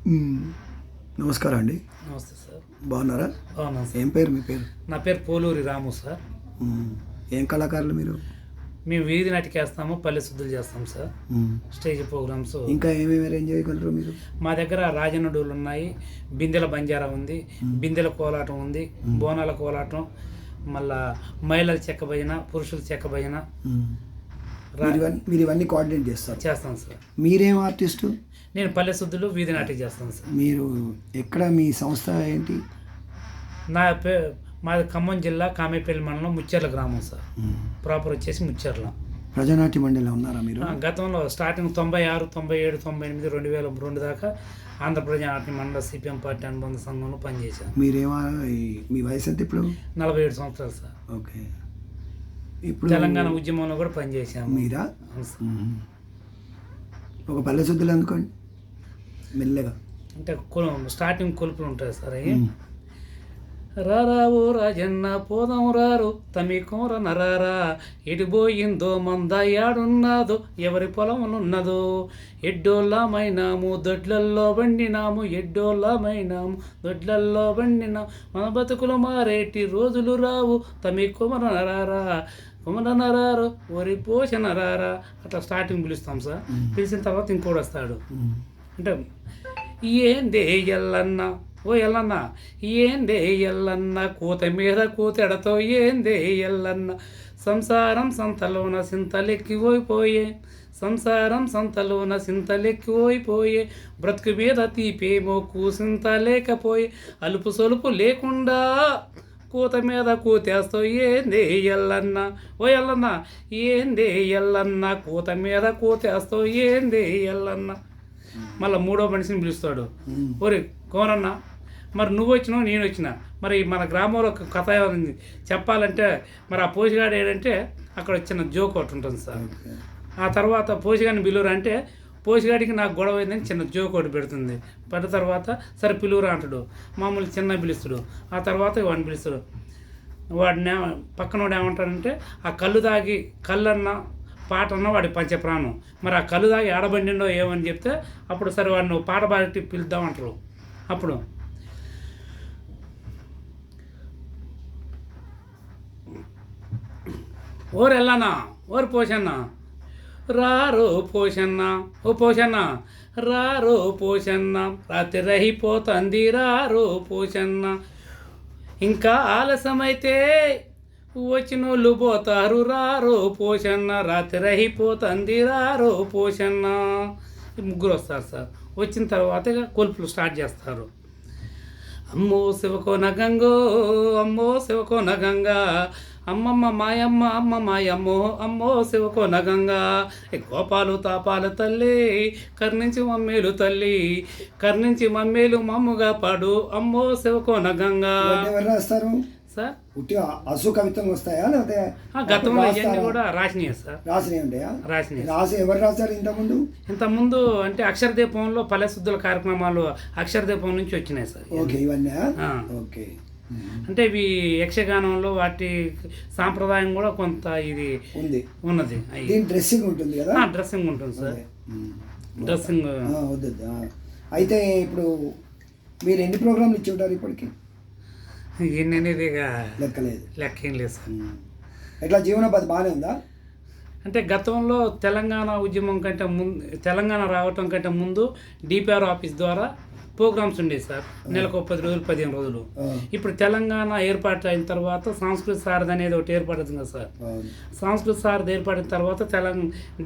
మ్మ్. నమస్కారం అండి. నమస్తే సార్. బాగున్నారా? బాగున్నాను సార్. ఏం పేరు మీ పేరు? నా పేరు పోలూరి రాము సార్. మ్మ్. ఏం కళాకారులు మీరు? మేము వీధి నాటికేస్తాము, పల్లె శుద్ధులు చేస్తాం సార్. మ్మ్. Stage programmes. ఇంకా ఏమేమి అరేంజ్ చేయగలరు మీరు? మా దగ్గర రాజనడువులు ఉన్నాయి, బిందెల బంజారా ఉంది, బిందెల కోలాటం ఉంది, బోనాల కోలాటం, మళ్ళా మహిళల చెక్క భజన, పురుషుల చెక్క భజన మ్మ్. మీరు ఇవన్నీ కోఆర్డినేట్ చేస్తారు? చేస్తాం సార్. మీరేం ఆర్టిస్టు? నేను పల్లె శుద్ధులు వీధి నాటికి చేస్తాను సార్. మీరు ఎక్కడ, మీ సంస్థ ఏంటి? మాది ఖమ్మం జిల్లా కామేపల్లి మండలం ముచ్చెర్ల గ్రామం సార్. మ్మ్. ప్రాపర్ వచ్చేసి ముచ్చెర్ల. ప్రజానాట్య మండలిలో ఉన్నారా మీరు? గతంలో స్టార్టింగ్ 96, 97, 98, 2002 దాకా ఆంధ్రప్రదేశ్ నాట్య మండల సిపిఎం పార్టీ అనుబంధ సంఘంలో పనిచేశాను. మీరేమో మీ వయసు ఎంత ఇప్పుడు? 47 సంవత్సరాలు సార్. ఓకే. ఇప్పుడు తెలంగాణ ఉద్యమంలో కూడా పనిచేశాము. మీరా? అవును సార్. మ్మ్. ఒక పల్లె శుద్ధులు అనుకోండి మెల్లగా. అంటే స్టార్టింగ్ కొలుపులు ఉంటాయి సార్. అవి మ్మ్. రారావో రాజన్న పోదాం రారు తమి కోర నరారా, ఎడిపోయిందో మంద యాడున్నదో ఎవరి పొలములున్నదో, ఎడ్డోళ్ళమైనాము దొడ్లల్లో బండినాము, ఎడ్డోళ్ళమైనాము దొడ్లల్లో బండినాము, మన బతుకులు మారేటి రోజులు రావు తమి కుమర నరారా, కుమర నరారు వరి పోష నరారా. అట్లా స్టార్టింగ్ పిలుస్తాం సార్. పిలిచిన తర్వాత ఇంకోటి వస్తాడు. మ్మ్. అంటే ఏందే ఎల్లన్న, ఓ ఎల్లన్న ఏందే ఎల్లన్న, కూత మీద కూతెడతో ఏందే ఎల్లన్న, సంసారం సంతలోన సింతలెక్కిపోయిపోయే, సంసారం సంతలోన సింతలెక్కిపోయిపోయే, బ్రతుకు మీద తీపేమో కూసింత లేకపోయే, అలుపు సొలుపు లేకుండా కూత మీద కూతేస్తావు ఏందే ఎల్లన్న, ఓ ఎల్లన్న ఏందే ఎల్లన్న, కూత మీద కూతేస్తావు ఏందే ఎల్లన్న. మళ్ళీ మూడో మనిషిని పిలుస్తాడు. ఒరే కోనన్న, మరి నువ్వు వచ్చినావు నేను వచ్చినా, మరి మన గ్రామంలో ఒక కథ ఉంది చెప్పాలంటే, మరి ఆ పోషగాడు ఏంటంటే అక్కడ చిన్న జోక్ ఒకటి ఉంటుంది సార్. ఆ తర్వాత పోషగాడిని పిలువురా అంటే, పోషగాడికి నాకు గొడవ అయిందని చిన్న జోక్ ఒకటి పెడుతుంది. పడ్డ తర్వాత సరే పిలువురా అంటాడు, మామూలు చిన్న పిలుస్తాడు. ఆ తర్వాత వాడిని పిలుస్తాడు. వాడిని పక్కనోడు ఏమంటాడంటే, ఆ కళ్ళు తాగి కళ్ళన్న పాట అన్న వాడి పంచప్రాణం, మరి ఆ కళ్ళు తాగి ఆడబండిండో ఏమని చెప్తే, అప్పుడు సరే వాడిని పాట పాడి పిలుద్దామంటారు. అప్పుడు ఓరు వెళ్ళనా, ఓరు పోషన్న రారో పోషన్న, ఓ పోషన్న రారో పోషన్న, రాత్రి రహిపోతుంది రారో పోషన్న, ఇంకా ఆలస్యమైతే వచ్చినోళ్ళు పోతారు రారో పోషన్న, రాత్రి రహిపోతుంది రారో పోషన్న. ముగ్గురు వస్తారు సార్. వచ్చిన తర్వాత కొలుపులు స్టార్ట్ చేస్తారు. అమ్మో శివకోన గంగో, అమ్మో శివకోన గంగా, అమ్మమ్మ మాయమ్మ అమ్మ మాయమ్మో, అమ్మో శివకోన గంగా, గోపాలు తాపాలు తల్లి కర్ణించి మమ్మేలు తల్లి, కర్ణించి మమ్మేలు మమ్ముగా పాడు, అమ్మో శివకోన గంగా. ఎవరు రాస్తారు సార్? అసు కవిత్వం వస్తాయా లేకపోతే గతంలో ఇవన్నీ కూడా రాసినాయి సార్. రాసినవి ఉంటాయా? రాసి ఎవరు రాశారు ఇంతకుముందు అంటే అక్షరదీపంలో పల్లె శుద్ధుల కార్యక్రమాలు అక్షరదీపం నుంచి వచ్చినాయి సార్. ఓకే, ఇవన్నీ. ఓకే. అంటే ఇవి యక్షగానంలో వాటి సాంప్రదాయం కూడా కొంత ఇది ఉన్నది. డ్రెస్సింగ్ ఉంటుంది కదా? డ్రెస్సింగ్ ఉంటుంది సార్. డ్రెస్సింగ్ అయితే ఇప్పుడు మీరు ఎన్ని ప్రోగ్రాంలు ఇచ్చి ఉంటారు ఇప్పటికి? ఎన్ననేది లెక్కలేదు, లెక్కేం లేదు సార్. ఎట్లా జీవనోపాధి బాగానే ఉందా? అంటే గతంలో తెలంగాణ ఉద్యమం కంటే ముందు, తెలంగాణ రావటం కంటే ముందు డిపిఆర్ ఆఫీస్ ద్వారా ప్రోగ్రామ్స్ ఉండేవి సార్. నెలకు 10 రోజులు 15 రోజులు. ఇప్పుడు తెలంగాణ ఏర్పాటు అయిన తర్వాత సంస్కృతి సారథి అనేది ఒకటి ఏర్పడుతుంది కదా సార్. సంస్కృతి సారథి ఏర్పడిన తర్వాత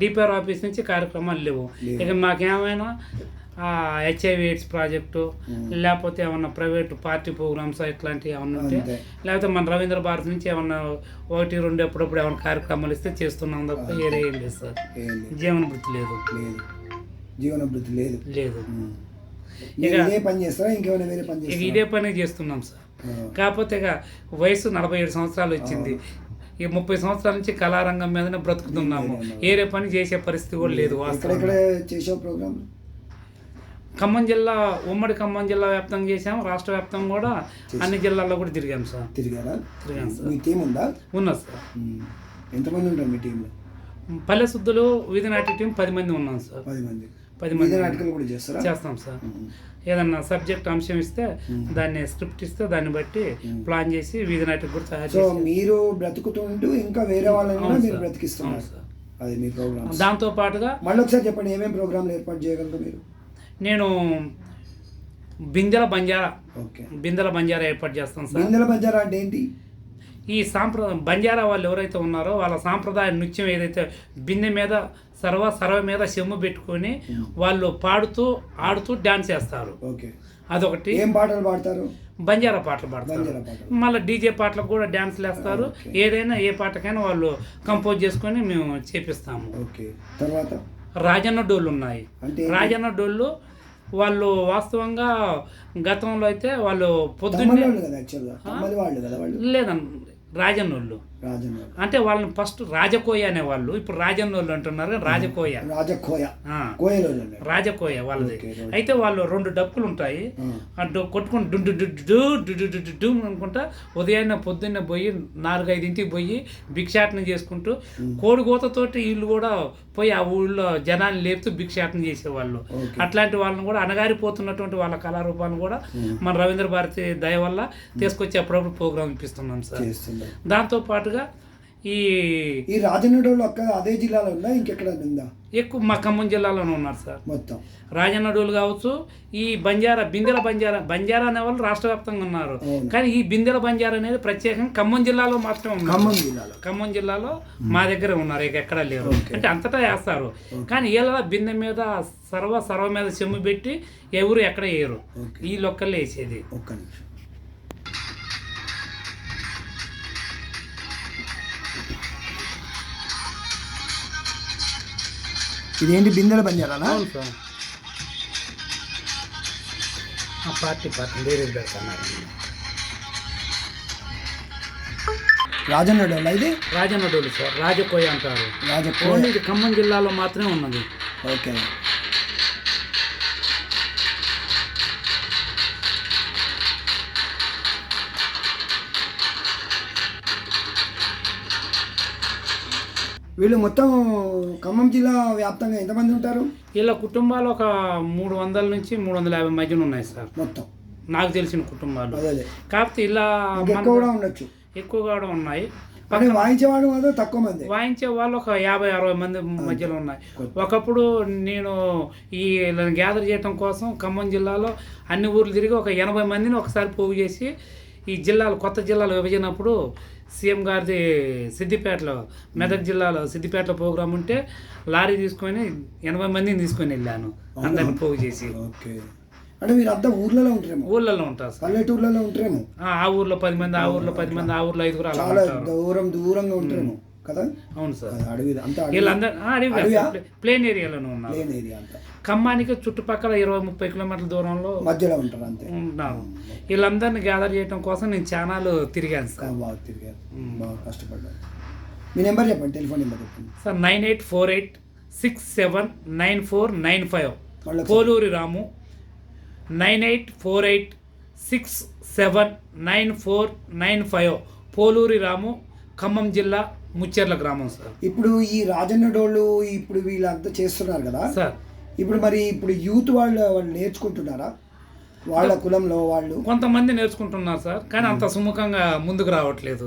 డిపిఆర్ ఆఫీస్ నుంచి కార్యక్రమాలు లేవు. ఇక మాకేమైనా HIV AIDS ప్రాజెక్టు, లేకపోతే ఏమన్నా ప్రైవేట్ పార్టీ ప్రోగ్రామ్స్ ఇట్లాంటివి ఏమన్నా ఉంటే, లేకపోతే మన రవీంద్ర భారతి నుంచి ఏమన్నా 1, 2 ఎప్పుడప్పుడు ఏమైనా కార్యక్రమాలు ఇస్తే చేస్తున్నాం తప్ప ఏం లేదు సార్. జీవన వృత్తి లేదు. జీవన వృత్తి లేదు. ఇదే పని చేస్తారా? ఇంకేమైనా వేరే పని చేస్తారా? ఇదే పని చేస్తున్నాం సార్. కాకపోతే ఇక వయసు 47 సంవత్సరాలు వచ్చింది. ఈ 30 సంవత్సరాల నుంచి కళారంగం మీదనే బ్రతుకుతున్నాము. ఏరే పని చేసే పరిస్థితి కూడా లేదు. చేసే ప్రోగ్రామ్ ఖమ్మం జిల్లా, ఉమ్మడి ఖమ్మం జిల్లా వ్యాప్తంగా చేసాము, రాష్ట్ర వ్యాప్తంగా కూడా అన్ని జిల్లాల్లో కూడా తిరిగాం సార్. తిరిగాము సార్. మీ టీం ఉందా? ఉన్నది సార్. ఎంతమంది ఉంటారు మీ టీంలో? పల్లె శుద్ధులు వీధి నాటి టీం 10 మంది ఉన్నాం సార్. 10 మంది. 10 వీధి మంది నాటకాలు కూడా చేస్తారా? చేస్తాం సార్. ఏదన్నా సబ్జెక్ట్ అంశం ఇస్తే దాన్ని స్క్రిప్ట్ ఇస్తే దాన్ని బట్టి ప్లాన్ చేసి వీధి నాటకం కూడా తయారు సో చేసి మీరు బ్రతుకుతుంటూ ఇంకా వేరే వాళ్ళని కూడా అవును మీరు సార్. బ్రతికిస్తున్నారు. అవును సార్. అది మీ ప్రోగ్రామ్. దాంతో పాటుగా మళ్ళీ ఒకసారి చెప్పండి, ఏమేమి ప్రోగ్రాంలు ఏర్పాటు చేయగలరు మీరు? నేను బిందెల బంజారా ఓకే. ఏర్పాటు చేస్తాను సార్. బిందెల బంజారా అంటే ఏంటి? ఈ బంజారా వాళ్ళు ఎవరైతే ఉన్నారో వాళ్ళ సాంప్రదాయ నృత్యం ఏదైతే బిందె మీద సర్వ మీద చెమ్ము పెట్టుకొని వాళ్ళు పాడుతూ ఆడుతూ డాన్స్ చేస్తారు. ఓకే. అదొకటి. ఏం పాటలు పాడతారు? బంజారా పాటలు పాడతారు. మళ్ళీ డీజే పాటలకు కూడా డాన్స్లు వేస్తారు. ఏదైనా ఏ పాటకైనా వాళ్ళు కంపోజ్ చేసుకొని మేము చేపిస్తాము. ఓకే. తర్వాత రాజన్న డోళ్ళు ఉన్నాయి. అంటే రాజన్న డోళ్ళు వాళ్ళు వాస్తవంగా గతంలో అయితే వాళ్ళు పొద్దున్నే లేదన్న రాజన్నోళ్ళు అంటే వాళ్ళని ఫస్ట్ రాజకోయ అనేవాళ్ళు, ఇప్పుడు రాజన్నోళ్ళు అంటున్నారు. రాజకోయ వాళ్ళది. అయితే వాళ్ళు 2 డప్పులు ఉంటాయి, కొట్టుకుని డు అనుకుంటా పొద్దున్నే పోయి 4-5 పోయి భిక్షాటన చేసుకుంటూ కోడిగోతతోటి వీళ్ళు కూడా పోయి ఆ ఊళ్ళో జనాన్ని లేపుతూ భిక్షాటన చేసేవాళ్ళు. అట్లాంటి వాళ్ళని కూడా అణగారిపోతున్నటువంటి వాళ్ళ కళారూపాలను కూడా మన రవీంద్ర భారతి దయ వల్ల తీసుకొచ్చి అప్పుడప్పుడు ప్రోగ్రామ్ ఇప్పిస్తున్నాం సార్. దాంతో పాటుగా ఈ రాజన్నడోళ్ళు అదే జిల్లాలో ఉందా, ఇంకెక్కడ ఉందా? ఎక్కువ మా ఖమ్మం జిల్లాలోనే ఉన్నారు సార్. మొత్తం రాజన్నడోళ్ళు కావచ్చు. ఈ బిందెల బంజారా అనే వాళ్ళు రాష్ట్ర వ్యాప్తంగా ఉన్నారు. కానీ ఈ బిందెల బంజారా అనేది ప్రత్యేకంగా ఖమ్మం జిల్లాలో మాత్రమే ఉన్నారు. ఖమ్మం జిల్లాలో మా దగ్గర ఉన్నారు, ఇక ఎక్కడా లేరు. అంటే అంతటా వేస్తారు. కానీ వీళ్ళ బిందె మీద సర్వ మీద చెమ్ము పెట్టి ఎవరు ఎక్కడ వేయరు, ఈ లొక్కల్లో వేసేది. ఒక్క నిమిషం. ఇదేంటి బిందెల బంజారా? అవును సార్. పార్టీ వేరే పెడతారు. రాజన్నడోళ్ళ ఇది? రాజన్నడోళ్ళు సార్, రాజకోయ అంటారు. ఓన్లీ ఇది ఖమ్మం జిల్లాలో మాత్రమే ఉన్నది. ఓకే. వీళ్ళు మొత్తం ఖమ్మం జిల్లా వ్యాప్తంగా ఎంతమంది ఉంటారు? వీళ్ళ కుటుంబాలు ఒక 300 నుంచి 350 మధ్యన ఉన్నాయి సార్. మొత్తం నాకు తెలిసిన కుటుంబాలు. కాకపోతే ఇలా ఎక్కువగా కూడా ఉన్నాయి. వాయించేవాడు మాత్రం తక్కువ మంది. వాయించే వాళ్ళు ఒక 50-60 మంది మధ్యలో ఉన్నాయి. ఒకప్పుడు నేను ఈ గ్యాదర్ చేయడం కోసం ఖమ్మం జిల్లాలో అన్ని ఊర్లు తిరిగి ఒక 80 మందిని ఒకసారి పోగు చేసి ఈ కొత్త జిల్లాలు విభజనప్పుడు సీఎం గారిది మెదక్ జిల్లాలో సిద్దిపేటలో ప్రోగ్రాం ఉంటే లారీ తీసుకొని 80 మందిని తీసుకొని వెళ్ళాను, అందరిని పోగు చేసి. అంటే మీరు అంతా ఊర్లలో ఉంటారేమో? ఊర్లలో ఉంటారు సార్. పల్లెటూర్లలో ఉంటారేమో. ఆ ఊర్లో 10 మంది, ఆ ఊర్లో 10 మంది, ఆ ఊర్లో 5 చాలా దూరంగా ఉంటారేమో కదా? అవును సార్. అడవి వీళ్ళందరూ ప్లేన్ ఏరియాలోనే ఉన్నారు. ఖమ్మానికి చుట్టుపక్కల 20-30 కిలోమీటర్ల దూరంలో మధ్యలో ఉంటారు అంతే ఉన్నాను. వీళ్ళందరినీ గ్యాదర్ చేయడం కోసం నేను ఛానల్ తిరిగాను సార్. బాగా తిరిగాను, బాగా కష్టపడ్డాను. మీ నెంబర్ చెప్పండి, టెలిఫోన్ నెంబర్ చెప్పండి సార్. 9848679495. పోలూరి రాము. 9848679495. పోలూరి రాము, ఖమ్మం జిల్లా, ముచ్చెర్ల గ్రామం సార్. ఇప్పుడు ఈ రాజన్నడోళ్ళు ఇప్పుడు వీళ్ళంతా చేస్తున్నారు కదా సార్. ఇప్పుడు యూత్ వాళ్ళు నేర్చుకుంటున్నారా? వాళ్ళ కులంలో వాళ్ళు కొంతమంది నేర్చుకుంటున్నారు సార్, కానీ అంత సుముఖంగా ముందుకు రావట్లేదు.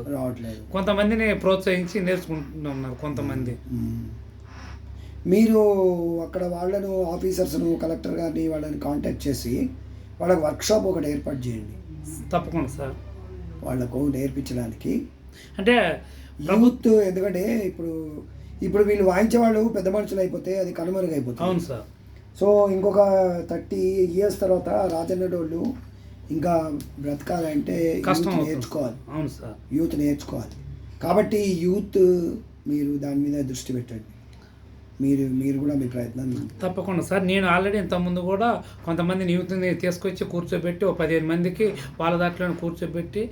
కొంతమందిని ప్రోత్సహించి నేర్చుకుంటున్నారు కొంతమంది. మీరు అక్కడ వాళ్ళను ఆఫీసర్స్ను, కలెక్టర్ గారిని వాళ్ళని కాంటాక్ట్ చేసి వాళ్ళకి వర్క్షాప్ ఒకటి ఏర్పాటు చేయండి. తప్పకుండా సార్. వాళ్ళకు నేర్పించడానికి అంటే యూత్, ఎందుకంటే ఇప్పుడు వీళ్ళు వాయించే వాళ్ళు పెద్ద మనుషులు అయిపోతే అది కనుమరుగైపోతుంది. అవును సార్. సో ఇంకొక 30 years తర్వాత రాజన్నడోళ్ళు ఇంకా బ్రతకాలంటే నేర్చుకోవాలి. అవును సార్. యూత్ నేర్చుకోవాలి. కాబట్టి యూత్ మీరు దాని మీద దృష్టి పెట్టండి. మీరు కూడా మీ ప్రయత్నం. తప్పకుండా సార్. నేను ఆల్రెడీ ఇంతకుముందు కూడా కొంతమంది యూత్ని తీసుకొచ్చి కూర్చోబెట్టి 15 మందికి వాళ్ళ దాంట్లో కూర్చోబెట్టి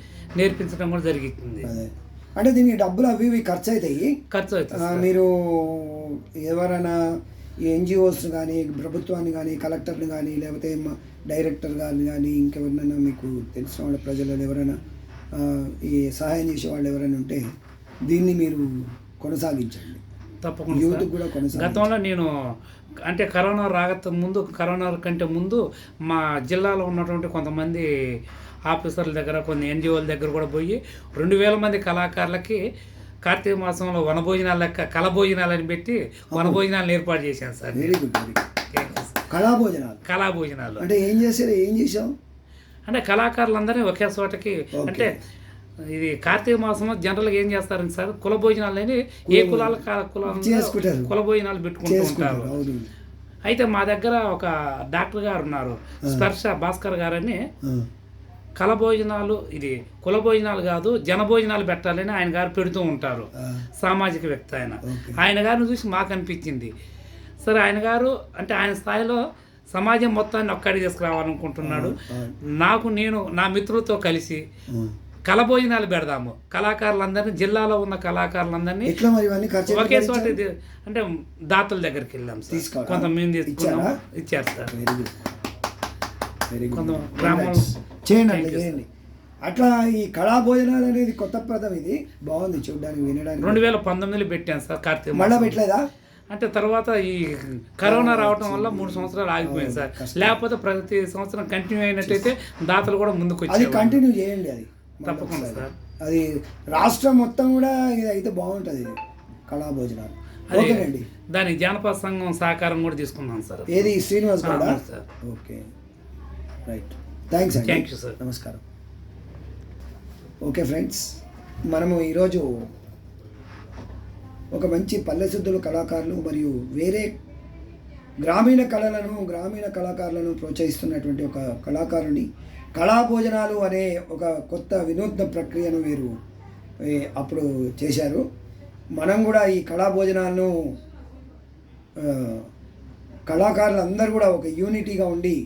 నేర్పించడం కూడా జరుగుతుంది. అదే అంటే దీనికి డబ్బులు అవి ఖర్చు అవుతాయి. మీరు ఎవరైనా ఎన్జిఓస్ కానీ, ప్రభుత్వాన్ని కానీ, కలెక్టర్ని కానీ, లేకపోతే డైరెక్టర్ గారిని కానీ, ఇంకెవరినైనా మీకు తెలిసిన వాళ్ళ ప్రజలలో ఎవరైనా ఈ సహాయం చేసే వాళ్ళు ఎవరైనా ఉంటే దీన్ని మీరు కొనసాగించండి. తప్పకుండా యూత్ సార్. కూడా కొనసాగించాలి. గతంలో నేను అంటే కరోనా కంటే ముందు మా జిల్లాలో ఉన్నటువంటి కొంతమంది ఆఫీసర్ల దగ్గర కొన్ని ఎన్జిఓల దగ్గర కూడా పోయి 2000 మంది కళాకారులకి కార్తీక మాసంలో వనభోజనాలు లెక్క కళభోజనాలని పెట్టి వనభోజనాలను ఏర్పాటు చేశాను sir. Very good, very good. కళాభోజనాలు అంటే ఏం చేసాం అంటే కళాకారులందరినీ ఒకే చోటకి అంటే ఇది కార్తీక మాసంలో జనరల్గా ఏం చేస్తారంటే సార్ కుల భోజనాలని ఏ కులాల కుల భోజనాలు పెట్టుకుంటూ ఉంటారు. అయితే మా దగ్గర ఒక డాక్టర్ గారు ఉన్నారు, స్పర్శ భాస్కర్ గారని. కళ భోజనాలు ఇది కుల భోజనాలు కాదు జన భోజనాలు పెట్టాలని ఆయన గారు పెడుతూ ఉంటారు. సామాజిక వ్యక్తి ఆయన గారిని చూసి మాకు అనిపించింది, సరే ఆయన గారు అంటే ఆయన స్థాయిలో సమాజం మొత్తాన్ని ఒక్కడికి తీసుకురావాలనుకుంటున్నాడు. నేను నా మిత్రులతో కలిసి కళ భోజనాలు పెడదాము, కళాకారులందరినీ జిల్లాలో ఉన్న కళాకారులందరినీ ఒకే చోట అంటే దాతల దగ్గరికి వెళ్ళాం సార్. కొంతమంది ఇచ్చారు సార్. కొంత గ్రామంలో చేయండి. అట్లా ఈ కళా భోజనాలు అనేది కొత్త పదం, ఇది బాగుంది చూడడానికి వినడానికి. 2019లో పెట్టాను సార్ కార్తీక. మళ్ళీ పెట్టలేదా? అంటే తర్వాత ఈ కరోనా రావడం వల్ల 3 సంవత్సరాలు ఆగిపోయింది సార్. లేకపోతే ప్రతి సంవత్సరం కంటిన్యూ అయినట్టయితే దాతలు కూడా ముందుకు వచ్చి కంటిన్యూ చేయండి. అది తప్పకుండా సార్. అది రాష్ట్రం మొత్తం కూడా ఇది అయితే బాగుంటుంది కళా భోజనాలు. ఓకేనండి. దానికి జానపద సంఘం సహకారం కూడా తీసుకున్నాం సార్. ఏది శ్రీనివాస్ గారు? సార్. Okay, right. థ్యాంక్స్ అండి. Thank you sir. నమస్కారం. ఓకే ఫ్రెండ్స్, మనము ఈరోజు ఒక మంచి పల్లెశుద్ధుల కళాకారులు మరియు వేరే గ్రామీణ కళాకారులను ప్రోత్సహిస్తున్నటువంటి ఒక కళాకారుని కళా భోజనాలు అనే ఒక కొత్త వినూత్న ప్రక్రియను వీరు అప్పుడు చేశారు. మనం కూడా ఈ కళా భోజనాలను కళాకారులందరూ కూడా ఒక యూనిటీగా ఉండి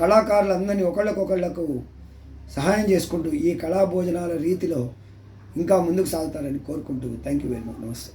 కళాకారులందరినీ ఒకళ్ళకు సహాయం చేసుకుంటూ ఈ కళా భోజనాల రీతిలో ఇంకా ముందుకు సాగుతారని కోరుకుంటూ థ్యాంక్ యూ వెరీ మచ్. నమస్తే.